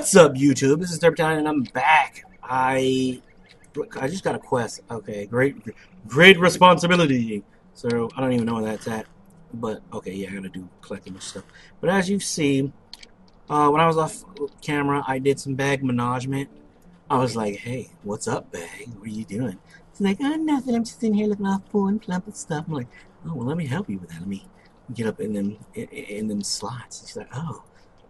What's up, YouTube? This is Turbine, and I'm back. I just got a quest. Okay, great responsibility. So I don't even know where that's at, but okay, yeah, I gotta do collecting and stuff. But as you see, when I was off camera, I did some bag management. I was like, "Hey, what's up, bag? What are you doing?" It's like, "Oh, nothing. I'm just sitting here looking all full and plump and stuff." I'm like, "Oh, well, let me help you with that. Let me get up in them slots." She's like, "Oh,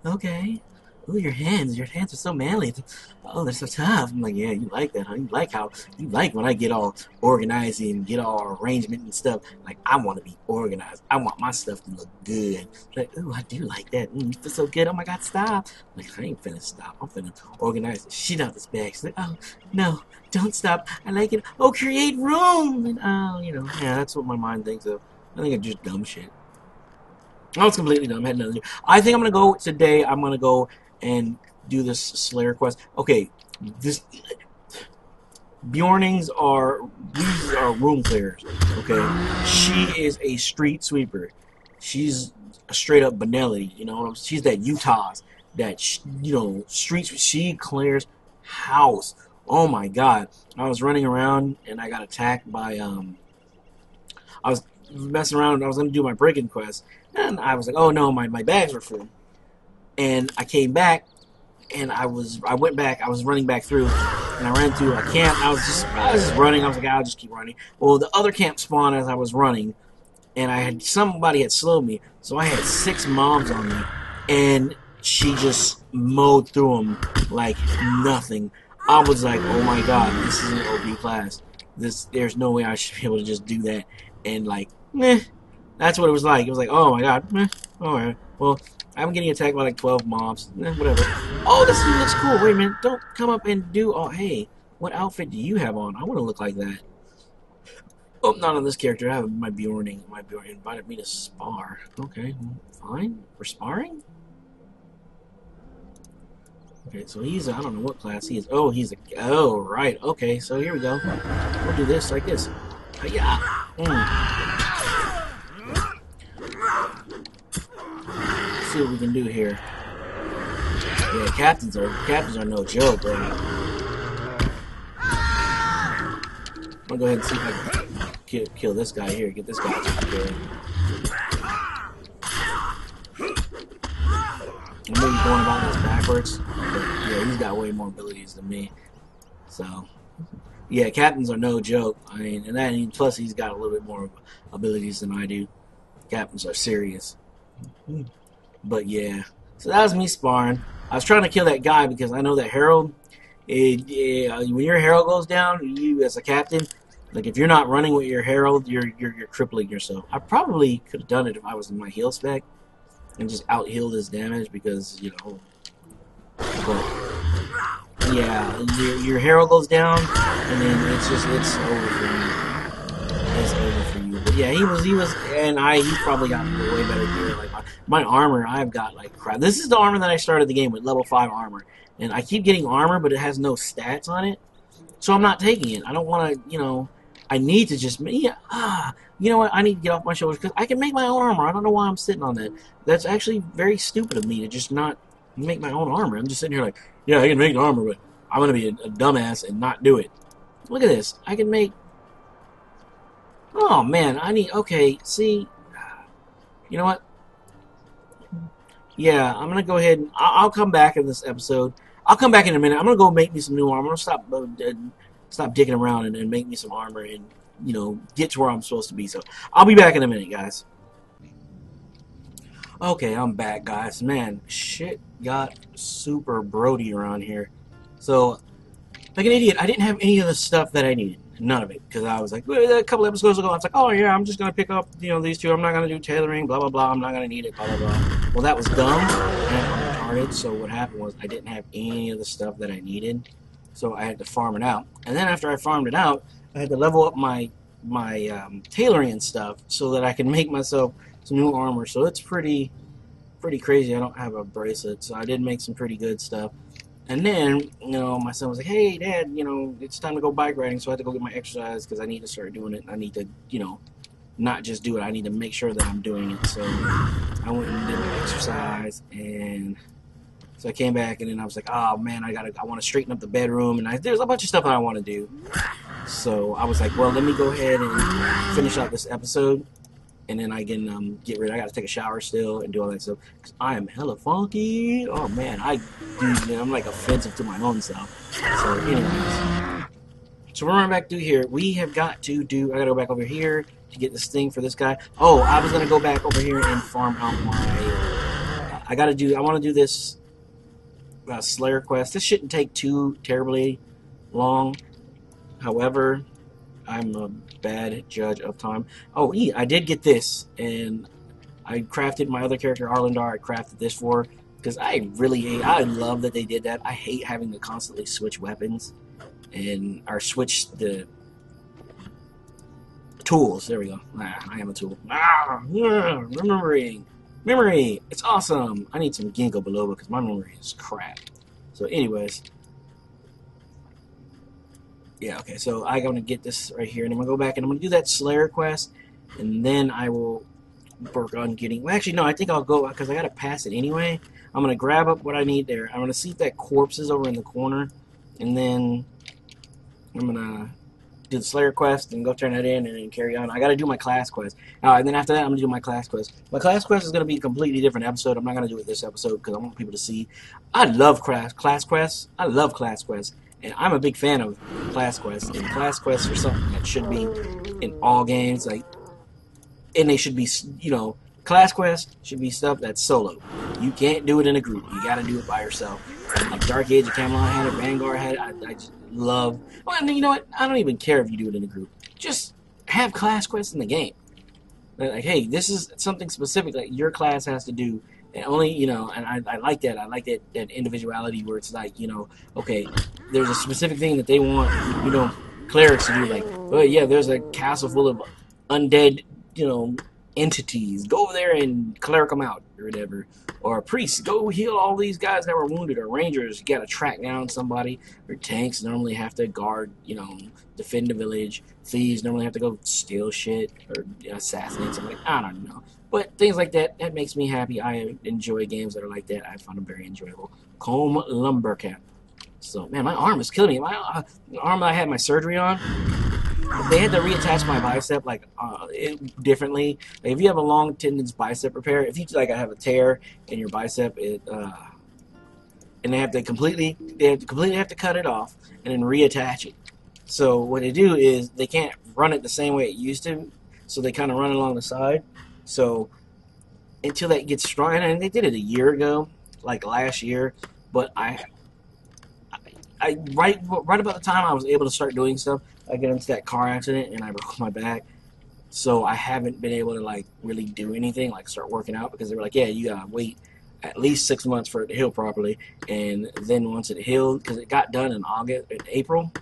okay." Oh, your hands are so manly. Oh, they're so tough. I'm like, yeah, you like that, huh? You like when I get all organized and get all arrangement and stuff. Like, I want to be organized. I want my stuff to look good. Like, oh, I do like that. You feel so good. Oh my God, stop. I'm like, I ain't finna stop. I'm finna organize the shit out this bag. She's like, oh, no, don't stop. I like it. Oh, create room. And, oh, yeah, that's what my mind thinks of. I think it's just dumb shit. I was completely dumb. I had nothing. I think I'm gonna go today. I'm gonna go and do this Slayer quest. Okay, this Beornings these are room clearers. Okay, she is a street sweeper. She's a straight up Benelli. You know, she's that Utah's that streets. She clears house. Oh my God! I was running around and I got attacked by I was messing around. I was gonna do my break-in quest, and I was like, oh no, my bags were full. And I came back, and I went back. I was running back through, and I ran through a camp. I was just running. I was like, I'll just keep running. Well, the other camp spawned as I was running, and somebody had slowed me, so I had 6 mobs on me, and she just mowed through them like nothing. I was like, oh my God, this is an OP class. There's no way I should be able to just do that. And like, meh. That's what it was like. It was like, oh my God, meh. Alright, well, I'm getting attacked by like 12 mobs. Whatever. Oh, this looks cool. Wait a minute. Don't come up and do... Oh, hey. What outfit do you have on? I want to look like that. Oh, not on this character. I have my Beorning. My Beorning invited me to spar. Okay, fine. We're sparring? Okay, so he's... I don't know what class he is. Oh, he's a... Oh, right. Okay, so here we go. We'll do this like this. Yeah. See what we can do here. Yeah, captains are no joke, bro. I'm gonna go ahead and see if I can kill this guy here. Get this guy taken care of. I'm maybe going about this backwards, but yeah, he's got way more abilities than me. So, yeah, captains are no joke. I mean, and plus he's got a little bit more abilities than I do. Captains are serious. But yeah, so that was me sparring. I was trying to kill that guy because I know that Herald, when your Herald goes down, you as a captain, like if you're not running with your Herald, you're crippling yourself. I probably could have done it if I was in my heal spec and just out healed his damage because but yeah, your Herald goes down and then it's over for you. It's over for you. But yeah, he was, and he's probably got way better gear. Like my armor, I've got like crap. This is the armor that I started the game with, level 5 armor, and I keep getting armor, but it has no stats on it, so I'm not taking it. I don't want to, I need to just, you know what? I need to get off my shoulders because I can make my own armor. I don't know why I'm sitting on that. That's actually very stupid of me to just not make my own armor. I'm just sitting here like, yeah, I can make armor, but I'm gonna be a dumbass and not do it. Look at this. I can make. Oh man, okay, see, you know what? Yeah, I'm gonna go ahead and I'll come back in this episode. I'll come back in a minute. I'm gonna go make me some new armor. I'm gonna stop dicking around and make me some armor and get to where I'm supposed to be. So I'll be back in a minute, guys. Okay, I'm back, guys. Man, shit got super Brody around here. So, like an idiot, I didn't have any of the stuff that I needed. None of it, because I was like, a couple episodes ago, I was like, oh yeah, I'm just going to pick up, these two. I'm not going to do tailoring, blah, blah, blah. I'm not going to need it, blah, blah, blah. Well, that was dumb and retarded, so what happened was I didn't have any of the stuff that I needed, so I had to farm it out. And then after I farmed it out, I had to level up my tailoring and stuff so that I can make myself some new armor. So it's pretty crazy. I don't have a bracelet, so I did make some pretty good stuff. And then, my son was like, hey, Dad, it's time to go bike riding, so I had to go get my exercise because I need to start doing it. I need to, not just do it. I need to make sure that I'm doing it. So I went and did my exercise, and So I came back, and then I was like, oh man, I want to straighten up the bedroom, and there's a bunch of stuff I want to do. So I was like, well, let me go ahead and finish out this episode, and then I can get rid. I got to take a shower still and do all that stuff because I am hella funky. Oh man, I'm like offensive to my own self. So anyways, so we're running back through here. We have got to do. I got to go back over here to get this thing for this guy. Oh, I was gonna go back over here and farm out my. I want to do this Slayer quest. This shouldn't take too terribly long. However, I'm a bad judge of time. Oh, I did get this, and I crafted my other character, Arlindar. I crafted this for because I love that they did that. I hate having to constantly switch weapons or switch the tools. There we go. I am a tool. Memory. It's awesome. I need some ginkgo biloba because my memory is crap. So, anyways. Yeah, okay, so I'm going to get this right here, and I'm going to go back, and I'm going to do that Slayer quest, and then I will work on getting... Well, actually, no, I think I'll go, because I got to pass it anyway. I'm going to grab up what I need there. I'm going to see if that corpse is over in the corner, and then I'm going to do the Slayer quest and go turn that in and then carry on. I got to do my class quest. And then after that, I'm going to do my class quest. My class quest is going to be a completely different episode. I'm not going to do it this episode because I want people to see. I love class quests. I love class quests. And I'm a big fan of class quests. And class quests are something that should be in all games. And they should be, class quests should be stuff that's solo. You can't do it in a group. You got to do it by yourself. Like Dark Age of Camelot had it, Vanguard had it. I just love. Well, you know what? I don't even care if you do it in a group. Just have class quests in the game. Like, hey, this is something specific that your class has to do. And only, and I like that. I like that individuality where it's like, okay, there's a specific thing that they want, clerics to do. Like, oh yeah, there's a castle full of undead, entities. Go over there and cleric them out or whatever. Or priests, go heal all these guys that were wounded. Or rangers, you got to track down somebody. Or tanks normally have to guard, defend the village. Thieves normally have to go steal shit or assassinate something. I don't know. But things like that makes me happy. I enjoy games that are like that. I find them very enjoyable. Comb Lumber Camp. So, man, my arm is killing me. My arm I had my surgery on, they had to reattach my bicep differently. Like, if you have a long tendons bicep repair, if you have a tear in your bicep, and they have to completely have to cut it off and then reattach it. So what they do is they can't run it the same way it used to. So they kind of run along the side. So until that gets strong, and they did it a year ago, like last year, but I right about the time I was able to start doing stuff, I got into that car accident and I broke my back. So I haven't been able to really do anything, start working out, because they were like, yeah, you gotta wait at least 6 months for it to heal properly, and then once it healed, because it got done in April,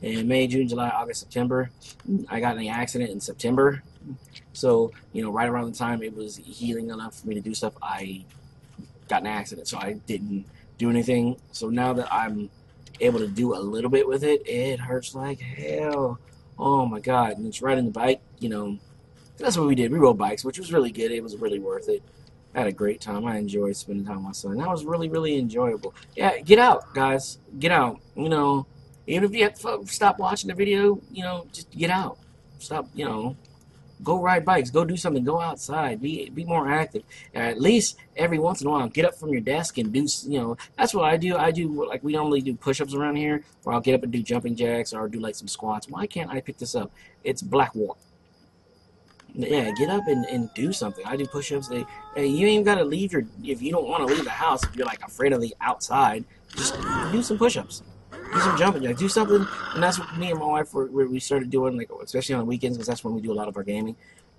in May, June, July, August, September. I got in the accident in September. So, right around the time it was healing enough for me to do stuff, I got in an accident. So I didn't do anything. So now that I'm able to do a little bit with it, it hurts like hell. Oh my God. And it's riding the bike, that's what we did. We rode bikes, which was really good. It was really worth it. I had a great time. I enjoyed spending time with my son. That was really, really enjoyable. Yeah, get out, guys. Get out. Even if you have to stop watching the video, just get out. Stop, go ride bikes. Go do something. Go outside. Be more active. At least every once in a while, get up from your desk and do, that's what I do. I do, we normally do push-ups around here, where I'll get up and do jumping jacks or do, some squats. Why can't I pick this up? It's Blackwater. Yeah, get up and do something. I do push-ups. Hey, you ain't got to leave if you don't want to leave the house, if you're, afraid of the outside, just do some push-ups. Do some jumping jacks. Do something. And that's what me and my wife, we started doing, especially on the weekends, because that's when we do a lot of our gaming.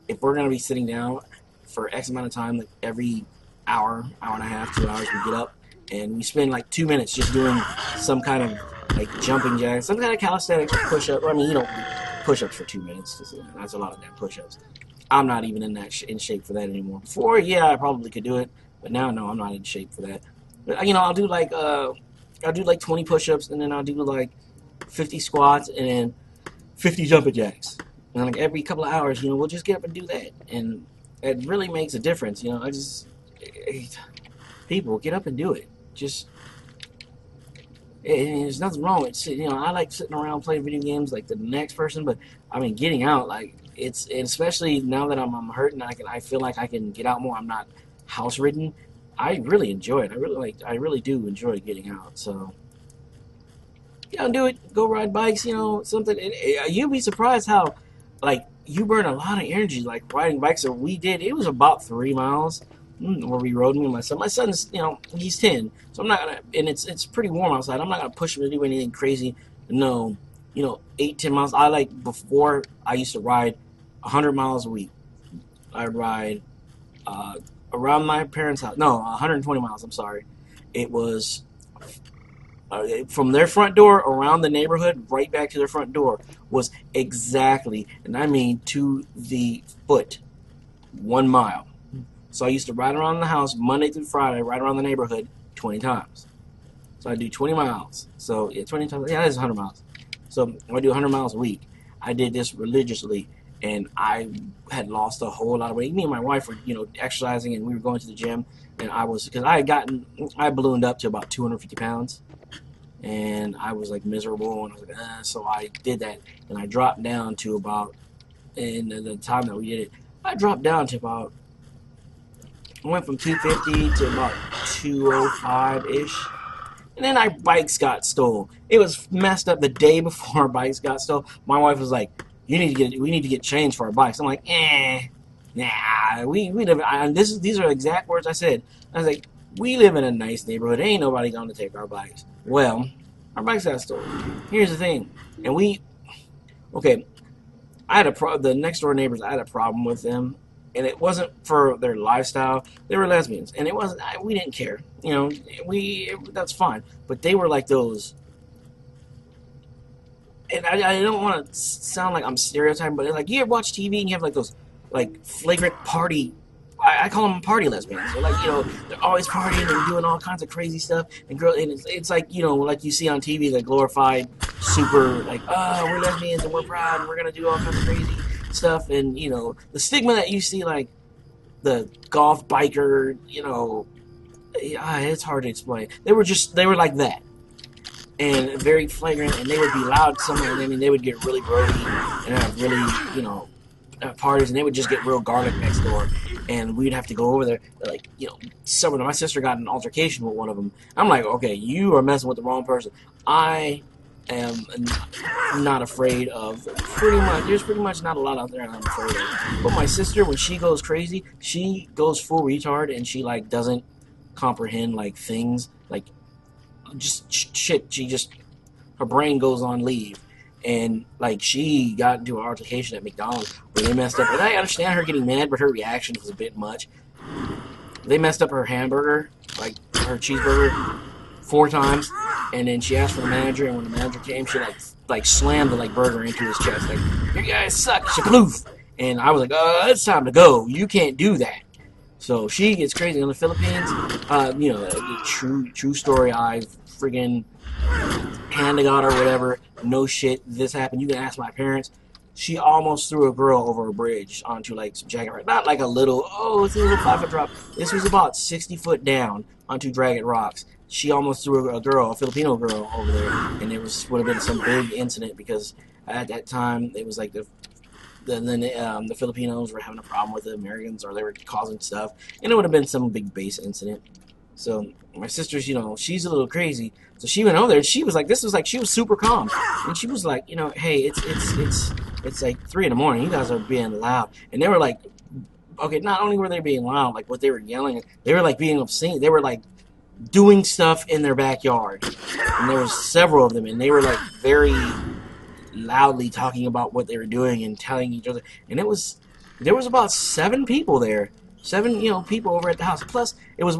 If we're going to be sitting down for X amount of time, every hour and a half, 2 hours, we get up, and we spend, 2 minutes just doing some kind of, jumping jacks, some kind of calisthenics push-up. You don't do push-ups for 2 minutes, because that's a lot of damn push-ups. I'm not even in shape for that anymore. Before, yeah, I probably could do it, but now, no, I'm not in shape for that. But, I'll do, I'll do 20 push-ups, and then I'll do 50 squats, and then 50 jumping jacks. And every couple of hours, we'll just get up and do that. And it really makes a difference, people, get up and do it. just there's nothing wrong with sitting. I like sitting around playing video games like the next person, but I mean, getting out, like it's, and especially now that I'm hurting, I feel like I can get out more. I'm not house ridden. I really enjoy it. I really do enjoy getting out. So do it. Go ride bikes. Something. You'd be surprised how, like, you burn a lot of energy, like riding bikes. So we did. It was about 3 miles where we rode, me and my son. My son's, he's 10, so I'm not gonna. And it's pretty warm outside. I'm not gonna push him to do anything crazy. No, 8-10 miles. Before I used to ride 100 miles a week. I'd ride around my parents' house. No, 120 miles. I'm sorry. It was from their front door around the neighborhood right back to their front door was exactly, and I mean to the foot, 1 mile. So I used to ride around the house Monday through Friday, right around the neighborhood 20 times. So I do 20 miles. So 20 times, that's 100 miles. So I do 100 miles a week. I did this religiously, and I had lost a whole lot of weight. Me and my wife were, exercising, and we were going to the gym, and because I ballooned up to about 250 pounds. And I was like miserable, and I was like, so I did that, and I dropped down to about, in the time that we did it, I dropped down to about, I went from 250 to about 205-ish, and then our bikes got stolen. It was messed up the day before our bikes got stolen. My wife was like, we need to get change for our bikes. I'm like, nah, we live, these are exact words I said. I was like, we live in a nice neighborhood. Ain't nobody gonna take our bikes. Well, our bikes got stolen. Here's the thing, and I had the next door neighbors. I had a problem with them, and it wasn't for their lifestyle. They were lesbians, and it wasn't. We didn't care. That's fine. But they were like those. And I don't want to sound like I'm stereotyping, but like you ever watch TV and you have like those like flagrant party. I call them party lesbians. They're like, they're always partying and doing all kinds of crazy stuff. And it's like, like you see on TV, the glorified super, like, oh, we're lesbians and we're proud and we're going to do all kinds of crazy stuff. And, the stigma that you see, like the golf biker, it's hard to explain. They were like that. And very flagrant, and they would be loud somewhere. I mean, they would get really grody and have really, parties, and they would just get real garlic next door, and we'd have to go over there. Like, my sister got in an altercation with one of them. I'm like, okay, you are messing with the wrong person. I am not afraid of there's pretty much not a lot out there I'm afraid of. But my sister, when she goes crazy, she goes full retard, and she like doesn't comprehend like things, like just shit. Her brain goes on leave. And, like, she got into an altercation at McDonald's where they messed up. And I understand her getting mad, but her reaction was a bit much. They messed up her hamburger, like, her cheeseburger, 4 times. And then she asked for the manager, and when the manager came, she, like slammed the, like, burger into his chest. Like, you guys suck, shaploof. And I was like, it's time to go. You can't do that. So she gets crazy in the Philippines. True story. I've friggin' hand to God or whatever. No shit, this happened. You can ask my parents. She almost threw a girl over a bridge onto like some jagged rock. Not like it's a little 5-foot drop. This was about 60 foot down onto jagged rocks. She almost threw a Filipino girl over there, and it would have been some big incident because at that time it was like the Filipinos were having a problem with the Americans, or they were causing stuff, and it would have been some big base incident. So my sister's, she's a little crazy. So she went over there, and she was like, she was super calm. And she was like, hey, it's like 3 a.m. You guys are being loud. And they were like, okay, not only were they being loud, like what they were yelling, they were like being obscene. They were like doing stuff in their backyard. And there was several of them, and they were like very loudly talking about what they were doing and telling each other. And there was about 7 people there. 7, people over at the house. Plus, it was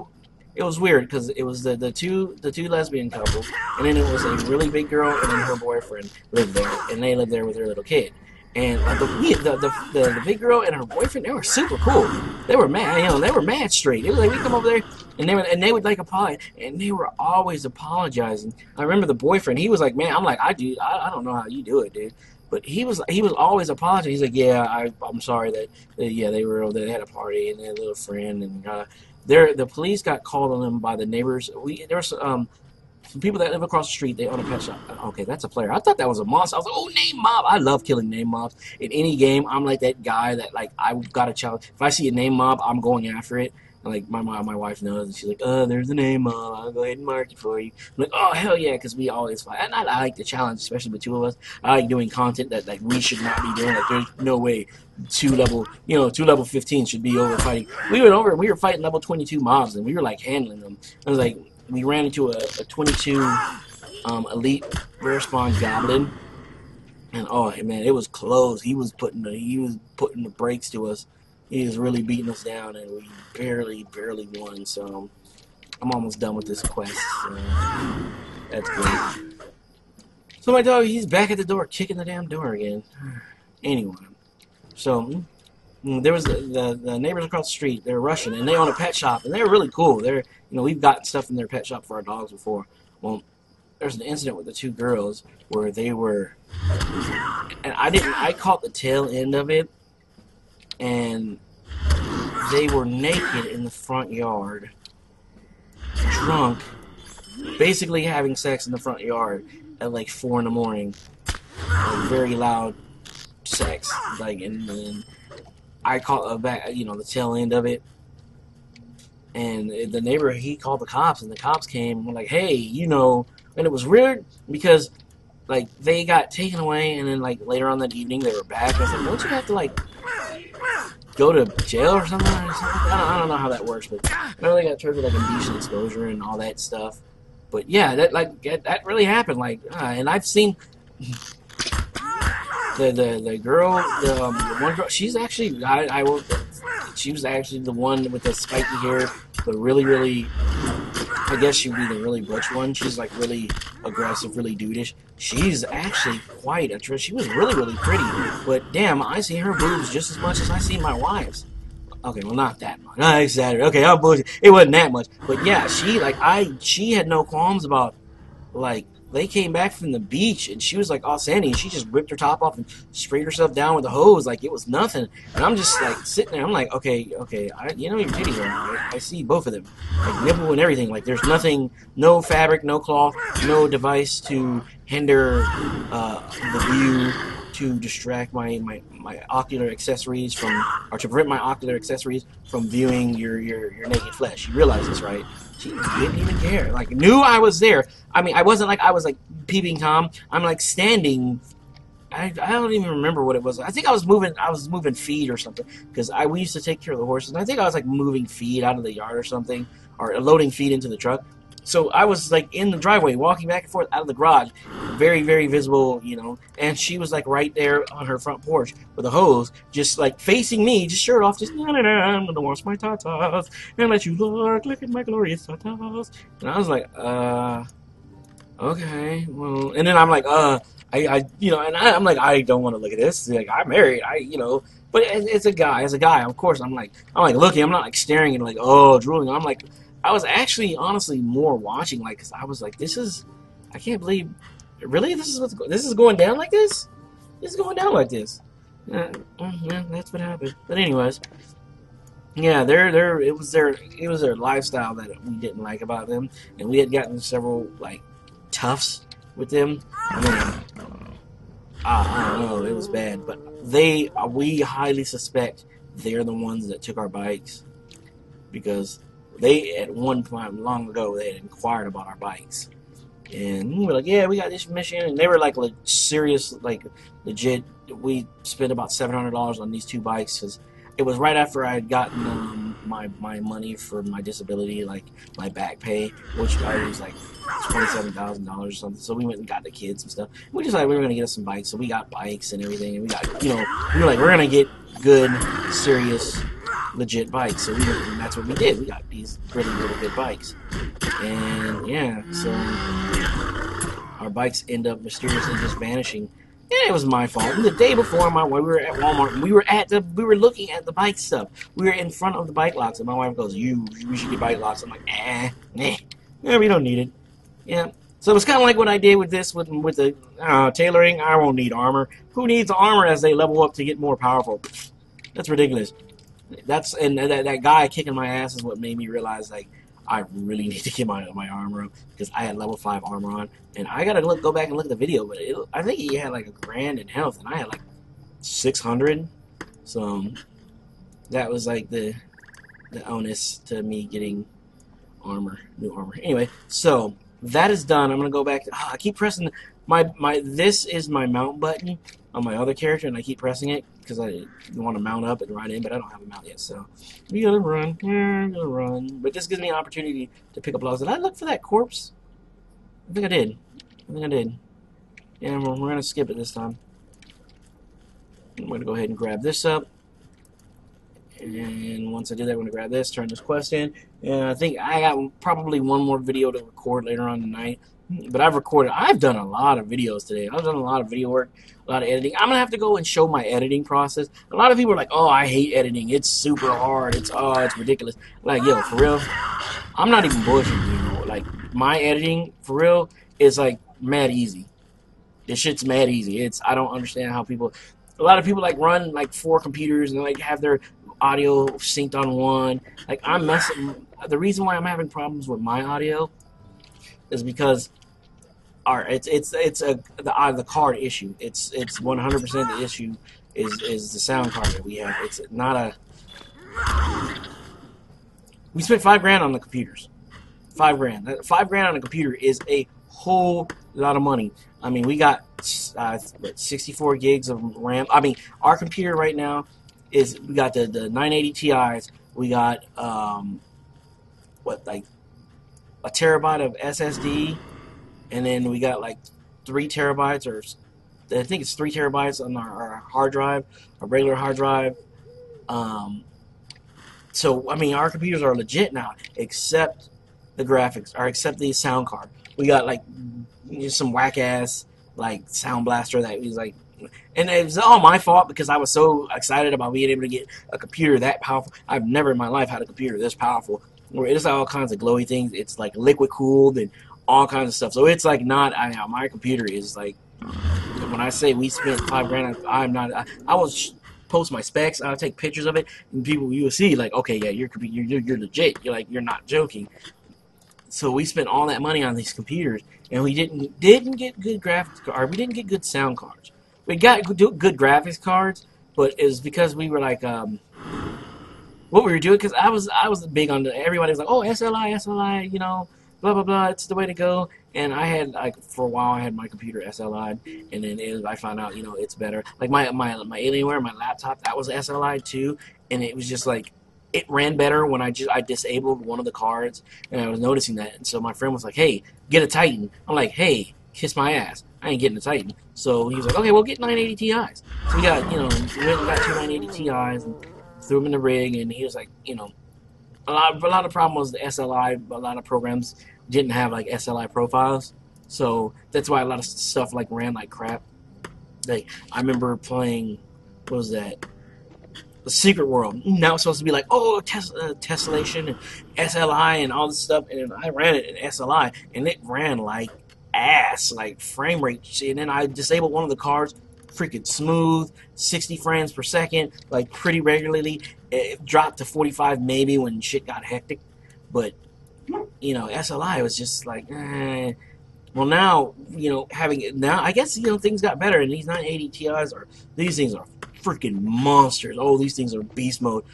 weird because it was the two lesbian couples, and then it was a really big girl, and then her boyfriend lived there, and they lived there with their little kid. And the big girl and her boyfriend, they were super cool. They were mad, they were mad straight. It was like we come over there, and they would like apologize, and they were always apologizing. I remember the boyfriend, he was like, man, I'm like, I don't know how you do it, dude. But he was always apologizing. He's like, yeah, I'm sorry that they had a party and they had a little friend, and The police got called on them by the neighbors. There was some people that live across the street. They own a pet shop. Okay, that's a player. I thought that was a monster. I was like, oh, name mob. I love killing name mobs in any game. I'm like that guy that like I've got a challenge. If I see a name mob, I'm going after it. And, like my wife knows, and she's like, oh, there's a name mob. I'll go ahead and mark it for you. I'm like, oh hell yeah, because we always fight. And I like the challenge, especially with two of us. I like doing content that like we should not be doing. Like there's no way two level 15 should be over fighting. We were fighting level 22 mobs, and we were like handling them. I was like, we ran into a 22 elite rare spawn goblin, and oh man, it was close. He was putting the brakes to us. He was really beating us down, and we barely won. So I'm almost done with this quest. So that's good. So my dog, he's back at the door, kicking the damn door again. Anyway, so there was the neighbors across the street. They're Russian, and they own a pet shop, and they're really cool. We've gotten stuff in their pet shop for our dogs before. Well, there's an incident with the two girls where they were, and I caught the tail end of it, and they were naked in the front yard, drunk, basically having sex in the front yard at like 4 in the morning, like very loud sex, like, and I caught the tail end of it, and the neighbor, he called the cops, and the cops came and were like, hey, and it was weird because like they got taken away, and then like later on that evening they were back. I was like, don't you have to like go to jail or something? I don't know how that works, but I know they got charged with like indecent exposure and all that stuff. But yeah, that really happened. Like, and I've seen the girl, the one girl. She's actually she was actually the one with the spiky hair, but really. I guess she would be the really butch one. She's like really aggressive, really dudish. She's actually quite attractive. She was really pretty. But damn, I see her boobs just as much as I see my wife's. Okay, well not that much. I exaggerated. Okay, I'm bullshit. It wasn't that much. But yeah, she had no qualms about like they came back from the beach and she was like all sandy and she just ripped her top off and sprayed herself down with a hose like it was nothing. And I'm just like sitting there. I'm like, okay, your titties are. I see both of them, like nipple and everything. Like there's nothing, no fabric, no cloth, no device to hinder the view, to distract my ocular accessories or to prevent my ocular accessories from viewing your naked flesh. You realize this, right? She didn't even care. Like, knew I was there. I mean, I wasn't like I was like peeping Tom. I'm like standing. I don't even remember what it was. I think I was moving feed or something because we used to take care of the horses. And I think I was like moving feed out of the yard or something, or loading feed into the truck. So I was like in the driveway, walking back and forth out of the garage, very visible, And she was like right there on her front porch with a hose, just like facing me, just shirt off, just I'm gonna wash my tatas and let you look at my glorious tatas. And I was like, okay, well, and then I'm like, I'm like, I don't want to look at this. Like, I'm married, but it's a guy. As a guy, of course, I'm like looking. I'm not like staring and like, oh, drooling. I'm like. I was actually, honestly, more watching, like, because I was like, I can't believe, really, this is going down like this? This is going down like this. Yeah, that's what happened. But anyways, yeah, it was their lifestyle that we didn't like about them, and we had gotten several, like, toughs with them. I mean, I don't know, it was bad, but we highly suspect they're the ones that took our bikes, because they, at one point long ago, they had inquired about our bikes. And we were like, yeah, we got this mission. And they were like serious, like legit. We spent about $700 on these two bikes because it was right after I had gotten my money for my disability, like my back pay, which I was like $27,000 or something. So we went and got the kids and stuff. We decided we were going to get us some bikes. So we got bikes and everything. And we got, we were like, we're going to get good, serious, legit bikes. So and that's what we did. We got these really good bikes. And yeah, so our bikes end up mysteriously just vanishing. And it was my fault. And the day before, we were at Walmart. We were looking at the bike stuff. We were in front of the bike lots, and my wife goes, we should get bike lots." I'm like, nah, we don't need it. Yeah. So it's kind of like what I did with this, with the tailoring. I won't need armor. Who needs armor as they level up to get more powerful? That's ridiculous. And that guy kicking my ass is what made me realize like I really need to get my armor up because I had level 5 armor on, and I gotta go back and look at the video, but I think he had like 1,000,000 in health, and I had like 600. So that was like the onus to me getting new armor. Anyway, so that is done. I'm gonna go back. I keep pressing my. This is my mount button on my other character, and I keep pressing it because I want to mount up and ride in, but I don't have a mount yet. So we gotta run. We're gonna run. But this gives me an opportunity to pick up logs. Did I look for that corpse? I think I did. Yeah, we're gonna skip it this time. I'm gonna go ahead and grab this up. And once I do that, I'm going to grab this, turn this quest in. And I think I got probably one more video to record later on tonight. But I've done a lot of videos today. I've done a lot of video work, a lot of editing. I'm going to have to go and show my editing process. A lot of people are like, oh, I hate editing. It's super hard. It's ridiculous. Like, yo, for real, I'm not even bullshitting you. Like, my editing, for real, is like mad easy. This shit's mad easy. I don't understand how a lot of people like run like 4 computers and like have their audio synced on one. Like I'm messing. The reason why I'm having problems with my audio is because the card issue. It's 100% the issue is the sound card that we have. It's not a. We spent $5,000 on the computers. $5,000. $5,000 on a computer is a whole lot of money. I mean, we got 64 gigs of RAM. I mean, our computer right now we got the 980 Ti's. We got like a terabyte of SSD, and then we got like 3 terabytes, or I think it's 3 terabytes on our hard drive, our regular hard drive. So I mean, our computers are legit now, except the graphics, or except the sound card. We got like just some whack ass like sound blaster that was like. And it was all my fault because I was so excited about being able to get a computer that powerful. I've never in my life had a computer this powerful. Where it's all kinds of glowy things. It's like liquid cooled and all kinds of stuff. So it's like not. My computer is like. When I say we spent $5,000, I'm not. I will post my specs. I'll take pictures of it, and you will see like, okay, yeah, you're legit. You're not joking. So we spent all that money on these computers, and we didn't get good graphics, or we didn't get good sound cards. We got good graphics cards, but it was because we were like, what we were doing, because I was big on everybody was like, oh, SLI, blah, blah, blah, it's the way to go. And I had, like, for a while, I had my computer SLI, and then I found out, it's better. Like, my Alienware, my laptop, that was SLI too, and it was just like, it ran better when I disabled one of the cards, and I was noticing that. And so my friend was like, hey, get a Titan. I'm like, hey, kiss my ass. I ain't getting a Titan. So he was like, okay, we'll get 980 Ti's. So we got, we went and got 2 980 Ti's and threw them in the rig, and he was like, a lot of problem was the SLI. A lot of programs didn't have like SLI profiles, so that's why a lot of stuff like ran like crap. Like I remember playing, what was that? The Secret World. Now it's supposed to be like, oh, tessellation and SLI and all this stuff, and I ran it in SLI, and it ran like ass, like frame rate. And then I disabled one of the cards, freaking smooth, 60 frames per second, like pretty regularly. It dropped to 45 maybe when shit got hectic, but SLI was just like, Well, now I guess things got better, and these 980 Ti's these things are freaking monsters. Oh, these things are beast mode.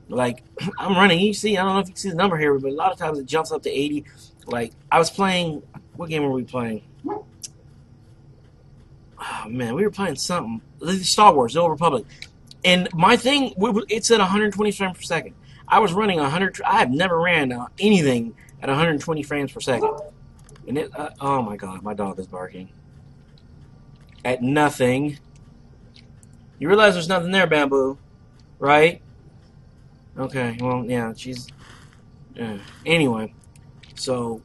Like I'm running, I don't know if you can see the number here, but a lot of times it jumps up to 80. Like I was playing, what game were we playing? Oh man, we were playing something. Star Wars: The Old Republic, and my thing, it's at 120 frames per second. I was running 100. I have never ran anything at 120 frames per second, and oh my god, my dog is barking at nothing. You realize there's nothing there, Bamboo, right? Okay, well, yeah, she's... Anyway, so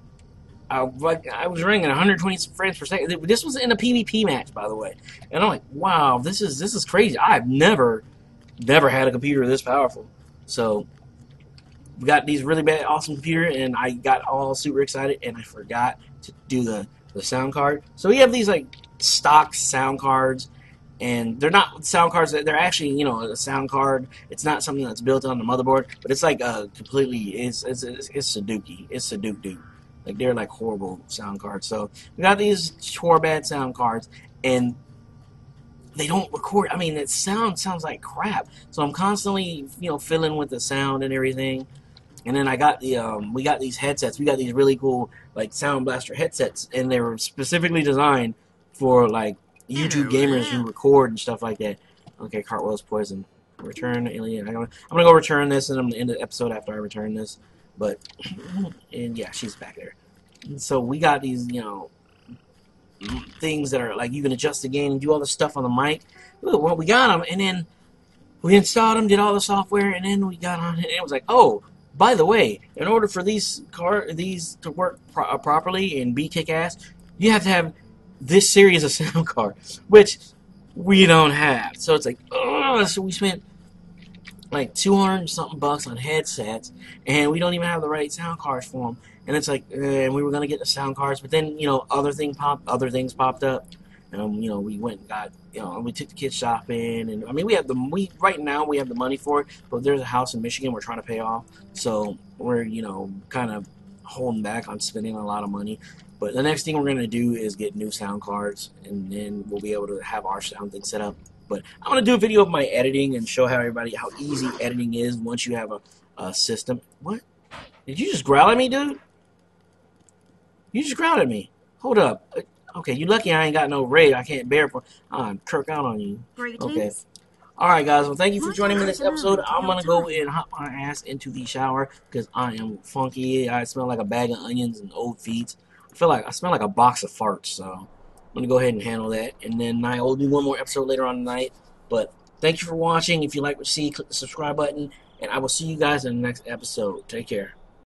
I was running at 120 frames per second. This was in a PvP match, by the way, and I'm like, wow, this is crazy. I've never had a computer this powerful. So we got these really bad, awesome computer, and I got all super excited, and I forgot to do the sound card. So we have these like stock sound cards. and they're not sound cards. They're actually, you know, a sound card. It's not something that's built on the motherboard, but it's like completely. It's Sudoku. It's Sudoku. Like they're like horrible sound cards. So we got these bad sound cards, and they don't record. I mean, it sounds like crap. So I'm constantly, you know, fiddling with the sound and everything. And then I got the we got these headsets. We got these really cool like Sound Blaster headsets, and they were specifically designed for like YouTube gamers who record and stuff like that. Okay, Cartwell's poison. Return alien. I'm gonna go return this, and I'm gonna end the episode after I return this. But and yeah, she's back there. And so we got these, you know, things that are like you can adjust the gain and do all the stuff on the mic. Well, we got them, and then we installed them, did all the software, and then we got on it, and it was like, oh, by the way, in order for these to work properly and be kick-ass, you have to have this series of sound cards, which we don't have. So it's like, oh, so we spent like 200 something bucks on headsets, and we don't even have the right sound cards for them. And it's like, and we were gonna get the sound cards, but then, you know, other things popped up. You know, we went and got, you know, we took the kids shopping, and I mean, right now we have the money for it, but there's a house in Michigan we're trying to pay off, so we're, you know, kind of holding back on spending a lot of money. But the next thing we're gonna do is get new sound cards, and then we'll be able to have our sound thing set up. But I'm gonna do a video of my editing and show everybody how easy editing is once you have a system. What? Did you just growl at me, dude? You just growled at me. Hold up. Okay, you lucky I ain't got no raid. I can't bear for. I'm kirk out on you. Okay. All right, guys. Well, thank you for joining me in this episode. I'm gonna go and hop my ass into the shower because I am funky. I smell like a bag of onions and old feet. I smell like a box of farts. So I'm gonna go ahead and handle that, and then I will do one more episode later on tonight. But thank you for watching. If you like what you see, click the subscribe button, and I will see you guys in the next episode. Take care.